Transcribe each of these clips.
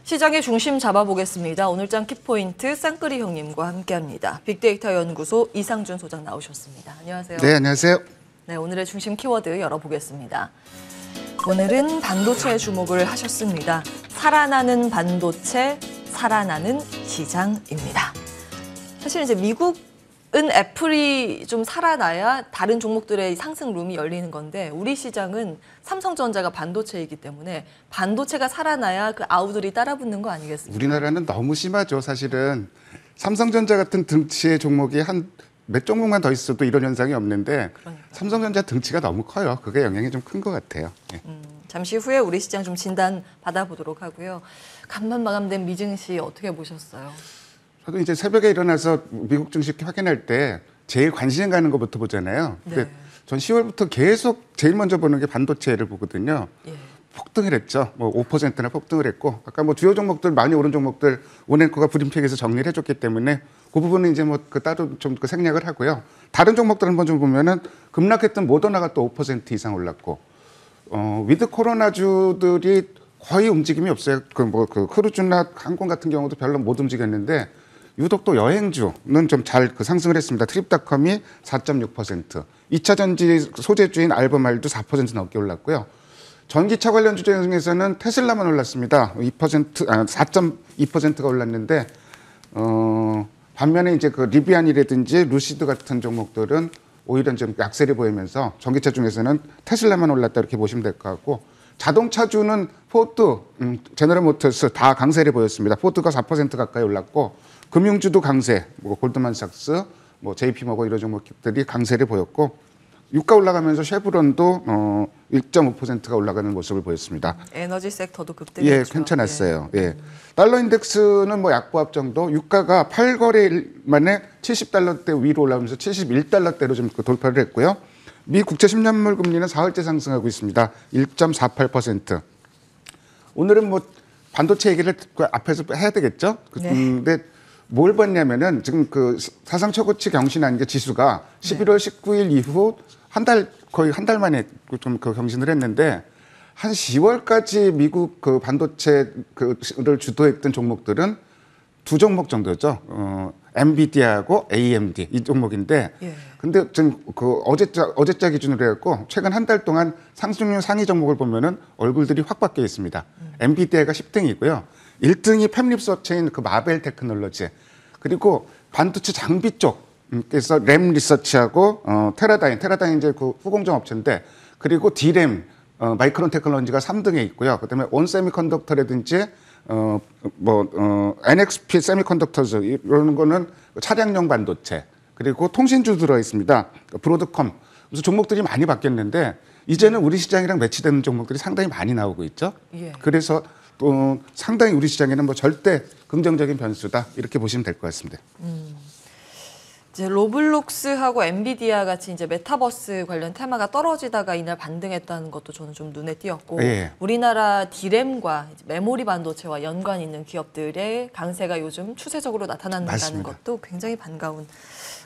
시장의 중심 잡아보겠습니다. 오늘장 키포인트 쌍끌이 형님과 함께합니다. 빅데이터 연구소 이상준 소장 나오셨습니다. 안녕하세요. 네, 안녕하세요. 네, 오늘의 중심 키워드 열어보겠습니다. 오늘은 반도체에 주목을 하셨습니다. 살아나는 반도체, 살아나는 시장입니다. 사실 이제 미국은 애플이 좀 살아나야 다른 종목들의 상승 룸이 열리는 건데 우리 시장은 삼성전자가 반도체이기 때문에 반도체가 살아나야 그 아우들이 따라붙는 거 아니겠습니까? 우리나라는 너무 심하죠. 사실은 삼성전자 같은 등치의 종목이 한 몇 종목만 더 있어도 이런 현상이 없는데 그러니까요. 삼성전자 등치가 너무 커요. 그게 영향이 좀 큰 것 같아요. 네. 잠시 후에 우리 시장 좀 진단 받아보도록 하고요. 간밤 마감된 미증시 어떻게 보셨어요? 저도 이제 새벽에 일어나서 미국 증시 확인할 때 제일 관심 가는 것부터 보잖아요. 근데 네. 전 10월부터 계속 제일 먼저 보는 게 반도체를 보거든요. 예. 폭등을 했죠. 뭐 5%나 폭등을 했고, 아까 뭐 주요 종목들 많이 오른 종목들 오네코가 브리핑에서 정리를 해줬기 때문에 그 부분은 이제 뭐 그 따로 좀 그 생략을 하고요. 다른 종목들 한번 좀 보면은 급락했던 모더나가 또 5% 이상 올랐고, 위드 코로나주들이 거의 움직임이 없어요. 그 크루즈나 항공 같은 경우도 별로 못 움직였는데 유독 또 여행주는 좀 잘 그 상승을 했습니다. 트립닷컴이 4.6%, 2차 전지 소재주인 알베말도 4% 넘게 올랐고요. 전기차 관련 주제 중에서는 테슬라만 올랐습니다. 4.2%가 올랐는데 반면에 이제 그 리비안이라든지 루시드 같은 종목들은 오히려 좀 약세를 보이면서 전기차 중에서는 테슬라만 올랐다 이렇게 보시면 될 것 같고, 자동차주는 포드, 제너럴 모터스 다 강세를 보였습니다. 포드가 4% 가까이 올랐고, 금융주도 강세, 뭐 골드만삭스, 뭐 JP모건 이런 종목들이 강세를 보였고, 유가 올라가면서 쉐브론도 1.5%가 올라가는 모습을 보였습니다. 에너지 섹터도 급등했죠. 예, 괜찮았어요. 예. 달러 인덱스는 뭐 약보합 정도, 유가가 8거래일 만에 70달러대 위로 올라오면서 71달러대로 좀 돌파를 했고요. 미 국채 10년물 금리는 사흘째 상승하고 있습니다. 1.48%. 오늘은 뭐 반도체 얘기를 앞에서 해야 되겠죠? 네. 근데 뭘 봤냐면은 지금 그 사상 최고치 경신한 게 지수가 11월 19일 이후 거의 한 달 만에 좀 그 경신을 했는데, 한 10월까지 미국 그 반도체를 주도했던 종목들은 두 종목 정도죠. 엔비디아하고 AMD 이 종목인데, 예. 근데 지금 그 어제자 기준으로 해갖고 최근 한 달 동안 상승률 상위 종목을 보면은 얼굴들이 확 바뀌어 있습니다. 엔비디아가 10등이고요. 1등이 팹립서체인 그 마벨 테크놀로지, 그리고 반도체 장비 쪽 그래서 램 리서치하고 테라다인 이제 그 후공정 업체인데, 그리고 D램 마이크론 테크놀로지가 3등에 있고요. 그다음에 온 세미컨덕터라든지 NXP 세미컨덕터즈 이런 거는 차량용 반도체, 그리고 통신주 들어 있습니다. 브로드컴. 그래서 종목들이 많이 바뀌었는데 이제는 우리 시장이랑 매치되는 종목들이 상당히 많이 나오고 있죠. 예. 그래서 또 상당히 우리 시장에는 뭐 절대 긍정적인 변수다 이렇게 보시면 될 것 같습니다. 이제 로블록스하고 엔비디아 같이 이제 메타버스 관련 테마가 떨어지다가 이날 반등했다는 것도 저는 좀 눈에 띄었고, 예. 우리나라 D램과 메모리 반도체와 연관 있는 기업들의 강세가 요즘 추세적으로 나타난다는 맞습니다. 것도 굉장히 반가운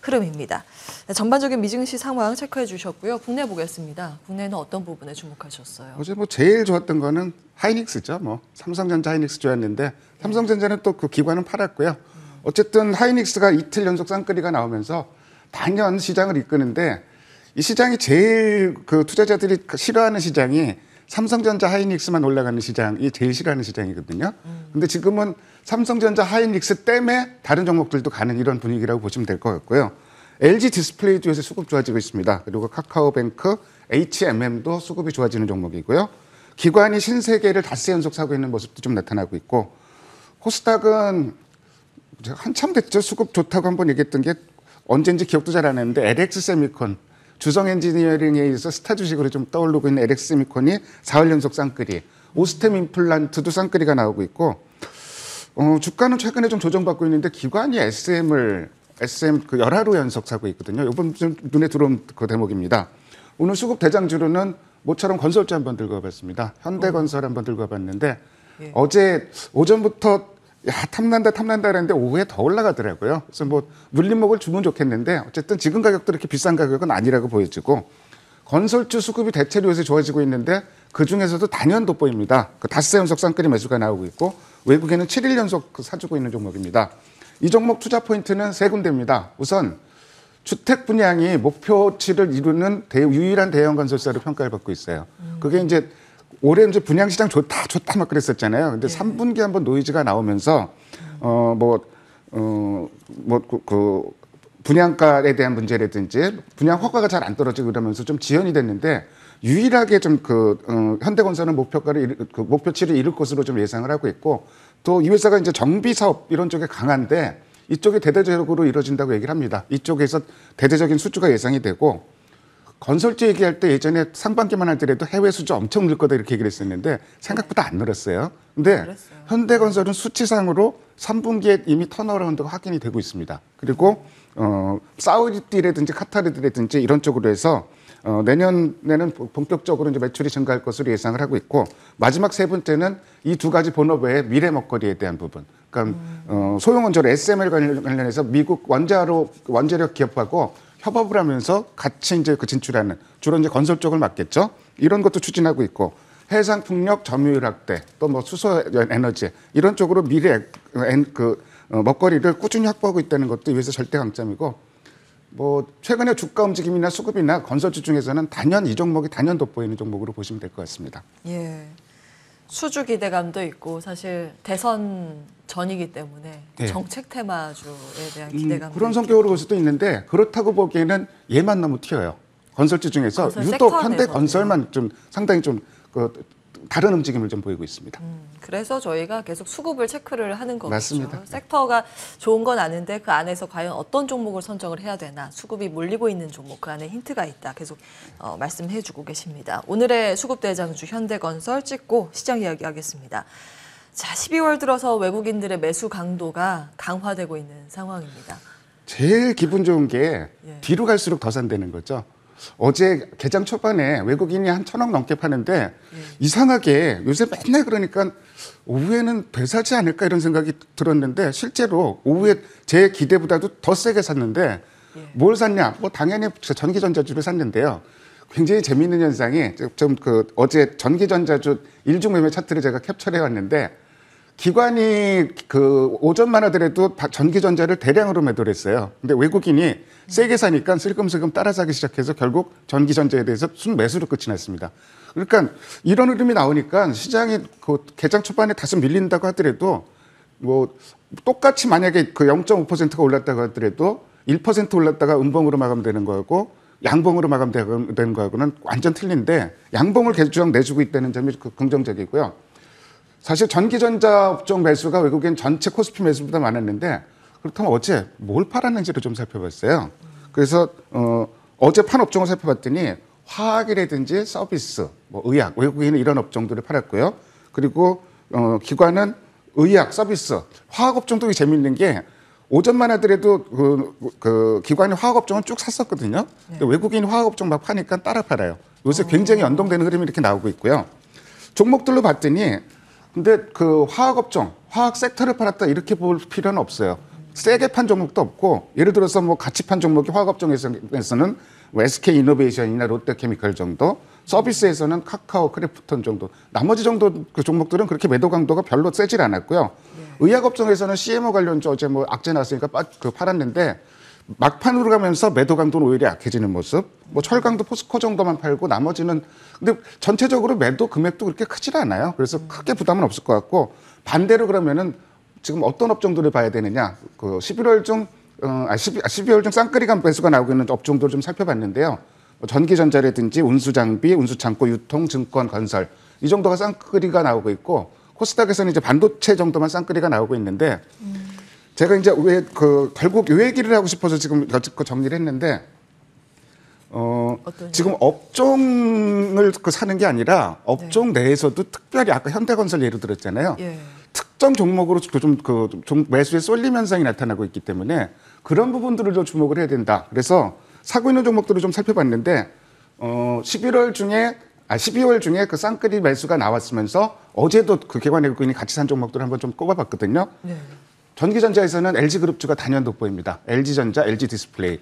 흐름입니다. 네, 전반적인 미증시 상황 체크해 주셨고요. 국내 보겠습니다. 국내는 어떤 부분에 주목하셨어요? 어제 뭐 제일 좋았던 거는 하이닉스죠. 뭐 삼성전자 하이닉스 좋았는데 삼성전자는 또 그 기관은 팔았고요. 어쨌든 하이닉스가 이틀 연속 쌍끌이가 나오면서 단연 시장을 이끄는데, 이 시장이 제일 그 투자자들이 싫어하는 시장이 삼성전자 하이닉스만 올라가는 시장이 제일 싫어하는 시장이거든요. 근데 지금은 삼성전자 하이닉스 때문에 다른 종목들도 가는 이런 분위기라고 보시면 될 것 같고요. LG 디스플레이도 요새 수급 좋아지고 있습니다. 그리고 카카오뱅크, HMM도 수급이 좋아지는 종목이고요. 기관이 신세계를 닷새 연속 사고 있는 모습도 좀 나타나고 있고, 코스닥은 한참 됐죠. 수급 좋다고 한번 얘기했던 게 언젠지 기억도 잘 안 나는데, LX 세미콘, 주성 엔지니어링에 의해서 스타 주식으로 좀 떠오르고 있는 LX 세미콘이 4월 연속 쌍끌이, 오스템 임플란트도 쌍끌이가 나오고 있고, 주가는 최근에 좀 조정받고 있는데 기관이 SM 그 열하루 연속 사고 있거든요. 이번 좀 눈에 들어온 그 대목입니다. 오늘 수급 대장주로는 모처럼 건설주 한번 들고 와봤습니다. 현대건설 한번 들고 와봤는데, 예. 어제 오전부터 탐난다 그랬는데 오후에 더 올라가더라고요. 그래서 뭐 눌림목을 주면 좋겠는데 어쨌든 지금 가격도 이렇게 비싼 가격은 아니라고 보여지고, 건설주 수급이 대체로 요새 좋아지고 있는데 그 중에서도 단연 돋보입니다. 그 닷새 연속 쌍끌이 매수가 나오고 있고 외국에는 7일 연속 사주고 있는 종목입니다. 이 종목 투자 포인트는 세 군데입니다. 우선 주택 분양이 목표치를 이루는 유일한 대형 건설사로 평가를 받고 있어요. 그게 이제 올해 이제 분양 시장 좋다 막 그랬었잖아요. 근데 3분기 한번 노이즈가 나오면서 분양가에 대한 문제라든지 분양 허가가 잘 안 떨어지고 이러면서 좀 지연이 됐는데 유일하게 좀 현대건설은 목표치를 이룰 것으로 좀 예상을 하고 있고 또 이 회사가 이제 정비 사업 이런 쪽에 강한데 이쪽이 대대적으로 이루어진다고 얘기를 합니다. 이쪽에서 대대적인 수주가 예상이 되고 건설주 얘기할 때 예전에 상반기만 하더라도 해외 수주 엄청 늘 거다 이렇게 얘기를 했었는데 생각보다 안 늘었어요. 근데 현대건설은 수치상으로 3분기에 이미 턴어라운드가 확인이 되고 있습니다. 그리고 사우디라든지 카타르라든지 이런 쪽으로 해서 내년에는 본격적으로 이제 매출이 증가할 것으로 예상을 하고 있고 마지막 세 번째는 이 두 가지 본업 외에 미래 먹거리에 대한 부분. 그러니까 소형원자로 SMR 관련해서 미국 원자력 기업하고 협업을 하면서 같이 이제 진출하는 주로 이제 건설 쪽을 맡겠죠. 이런 것도 추진하고 있고 해상 풍력 점유율 확대 또 뭐 수소 에너지 이런 쪽으로 미래 먹거리를 꾸준히 확보하고 있다는 것도 이 회사 절대 강점이고 뭐 최근에 주가 움직임이나 수급이나 건설주 중에서는 단연 이 종목이 단연 돋보이는 종목으로 보시면 될 것 같습니다. 예. 수주 기대감도 있고 사실 대선 전이기 때문에 네. 정책 테마주에 대한 기대감도 그런 성격으로 볼 수도 있는데 그렇다고 보기에는 얘만 너무 튀어요. 건설주 중에서 건설 유독 섹터 현대건설만 좀 상당히 좀 다른 움직임을 좀 보이고 있습니다. 그래서 저희가 계속 수급을 체크를 하는 거겠죠. 맞습니다. 섹터가 좋은 건 아는데 그 안에서 과연 어떤 종목을 선정을 해야 되나 수급이 몰리고 있는 종목 그 안에 힌트가 있다 계속 말씀해주고 계십니다. 오늘의 수급 대장주 현대건설 찍고 시장 이야기하겠습니다. 자, 12월 들어서 외국인들의 매수 강도가 강화되고 있는 상황입니다. 제일 기분 좋은 게 뒤로 갈수록 더 산다는 거죠. 어제 개장 초반에 외국인이 한 1,000억 넘게 파는데 이상하게 요새 맨날 그러니까 오후에는 되사지 않을까 이런 생각이 들었는데 실제로 오후에 제 기대보다도 더 세게 샀는데 뭘 샀냐? 뭐 당연히 전기전자주를 샀는데요. 굉장히 재미있는 현상이 어제 전기전자주 일중 매매 차트를 제가 캡처해 왔는데 기관이 오전만 하더라도 전기전자를 대량으로 매도를 했어요. 근데 외국인이 세게 사니까 슬금슬금 따라 사기 시작해서 결국 전기전자에 대해서 순매수로 끝이 났습니다. 그러니까 이런 흐름이 나오니까 시장이 개장 초반에 다소 밀린다고 하더라도 뭐 똑같이 만약에 0.5%가 올랐다고 하더라도 1% 올랐다가 음봉으로 마감되는 거고 양봉으로 마감되는 거하고는 완전 틀린데 양봉을 계속 내주고 있다는 점이 긍정적이고요. 사실 전기전자 업종 매수가 외국인 전체 코스피 매수보다 많았는데 그렇다면 어제 뭘 팔았는지를 좀 살펴봤어요. 그래서 어제 판 업종을 살펴봤더니 화학이라든지 서비스, 뭐 의약, 외국인은 이런 업종들을 팔았고요. 그리고 기관은 의약, 서비스, 화학 업종도 재미있는 게 오전만 하더라도 기관이 화학 업종은 쭉 샀었거든요. 근데 외국인이 화학 업종 막 파니까 따라 팔아요. 요새 굉장히 연동되는 흐름이 이렇게 나오고 있고요. 종목들로 봤더니 근데 화학 업종, 화학 섹터를 팔았다 이렇게 볼 필요는 없어요. 세게 판 종목도 없고 예를 들어서 뭐 같이 판 종목이 화학 업종에서는 뭐 SK 이노베이션이나 롯데케미컬 정도, 서비스에서는 카카오, 크래프톤 정도, 나머지 정도 종목들은 그렇게 매도 강도가 별로 세질 않았고요. 의약 업종에서는 CMO 관련주 어제 뭐 악재 나왔으니까 팔았는데 막판으로 가면서 매도 강도는 오히려 약해지는 모습. 뭐 철강도 포스코 정도만 팔고 나머지는 근데 전체적으로 매도 금액도 그렇게 크질 않아요. 그래서 크게 부담은 없을 것 같고 반대로 그러면은 지금 어떤 업종들을 봐야 되느냐? 12월 중 쌍끌이가 매수가 나오고 있는 업종들을 좀 살펴봤는데요. 전기전자라든지 운수장비, 운수창고, 유통, 증권, 건설 이 정도가 쌍끌이가 나오고 있고 코스닥에서는 이제 반도체 정도만 쌍끌이가 나오고 있는데 제가 이제 결국 요 얘기를 하고 싶어서 지금 여지껏 정리를 했는데 지금 업종을 사는 게 아니라 업종 내에서도 특별히 아까 현대건설 예로 들었잖아요. 특정 종목으로 좀 매수의 쏠림 현상이 나타나고 있기 때문에 그런 부분들을 좀 주목을 해야 된다. 그래서 사고 있는 종목들을 좀 살펴봤는데 12월 중에 그 쌍끌이 매수가 나왔으면서 어제도 그 기관 외국인이 같이 산 종목들을 한번 좀 꼽아봤거든요. 전기전자에서는 LG그룹주가 단연 돋보입니다. LG전자, LG디스플레이.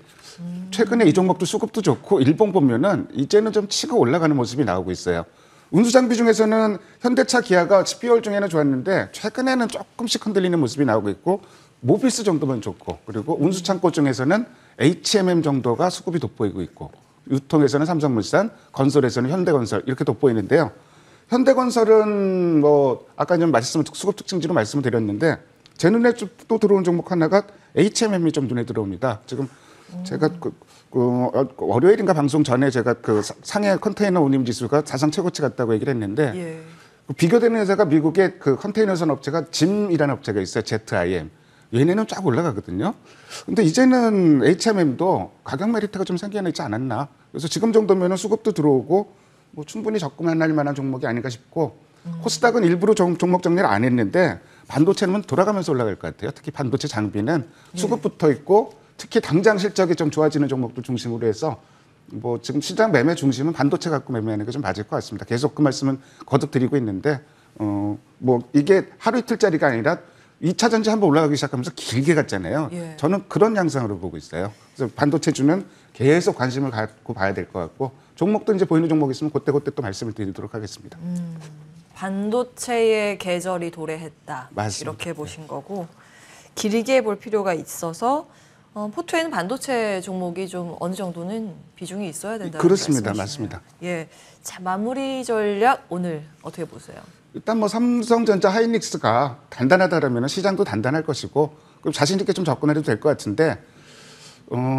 최근에 이 종목도 수급도 좋고 일봉 보면은 이제는 좀 치고 올라가는 모습이 나오고 있어요. 운수장비 중에서는 현대차, 기아가 12월 중에는 좋았는데 최근에는 조금씩 흔들리는 모습이 나오고 있고 모비스 정도면 좋고 그리고 운수창고 중에서는 HMM 정도가 수급이 돋보이고 있고 유통에서는 삼성물산, 건설에서는 현대건설 이렇게 돋보이는데요. 현대건설은 뭐 아까 좀 수급 특징지로 말씀을 드렸는데 제 눈에 또 들어온 종목 하나가 HMM이 좀 눈에 들어옵니다. 지금 제가 월요일인가 방송 전에 제가 그 상해 컨테이너 운임 지수가 사상 최고치 같다고 얘기를 했는데 예. 비교되는 회사가 미국의 그 컨테이너선 업체가 짐이라는 업체가 있어요. ZIM. 얘네는 쫙 올라가거든요. 근데 이제는 HMM도 가격 메리트가 좀 생겨나지 않았나. 그래서 지금 정도면 수급도 들어오고 뭐 충분히 접근할 만한 종목이 아닌가 싶고 코스닥은 일부러 종목 정리를 안 했는데 반도체는 돌아가면서 올라갈 것 같아요. 특히 반도체 장비는 수급 붙어 있고 특히 당장 실적이 좀 좋아지는 종목들 중심으로 해서 뭐 지금 시장 매매 중심은 반도체 갖고 매매하는 게 좀 맞을 것 같습니다. 계속 그 말씀은 거듭 드리고 있는데 뭐 이게 하루 이틀짜리가 아니라 2차 전지 한번 올라가기 시작하면서 길게 갔잖아요. 예. 저는 그런 양상으로 보고 있어요. 그래서 반도체주는 계속 관심을 갖고 봐야 될 것 같고 종목도 이제 보이는 종목 있으면 그때 또 말씀을 드리도록 하겠습니다. 반도체의 계절이 도래했다. 맞습니다. 이렇게 보신 거고 길게 볼 필요가 있어서 포트에는 반도체 종목이 좀 어느 정도는 비중이 있어야 된다는 그렇습니다. 말씀이시네요. 맞습니다. 예, 자 마무리 전략 오늘 어떻게 보세요? 일단 뭐 삼성전자, 하이닉스가 단단하다라면 시장도 단단할 것이고 그럼 자신 있게 좀 접근해도 될 것 같은데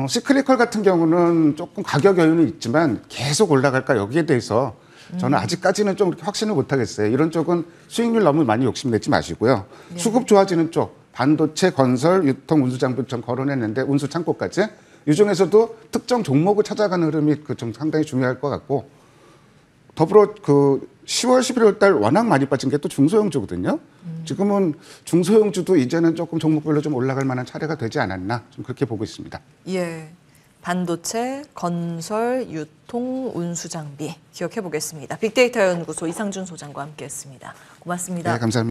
시크리컬 같은 경우는 조금 가격 여유는 있지만 계속 올라갈까 여기에 대해서 저는 아직까지는 좀 그렇게 확신을 못 하겠어요. 이런 쪽은 수익률 너무 많이 욕심내지 마시고요. 네. 수급 좋아지는 쪽 반도체, 건설, 유통, 운수장비 좀 거론했는데 운수 창고까지 이 중에서도 특정 종목을 찾아가는 흐름이 좀 상당히 중요할 것 같고 더불어 그 10월, 11월 달 워낙 많이 빠진 게 또 중소형주거든요. 지금은 중소형주도 이제는 조금 종목별로 좀 올라갈 만한 차례가 되지 않았나 좀 그렇게 보고 있습니다. 예, 반도체, 건설, 유통, 운수장비 기억해 보겠습니다. 빅데이터 연구소 이상준 소장과 함께했습니다. 고맙습니다. 네, 감사합니다.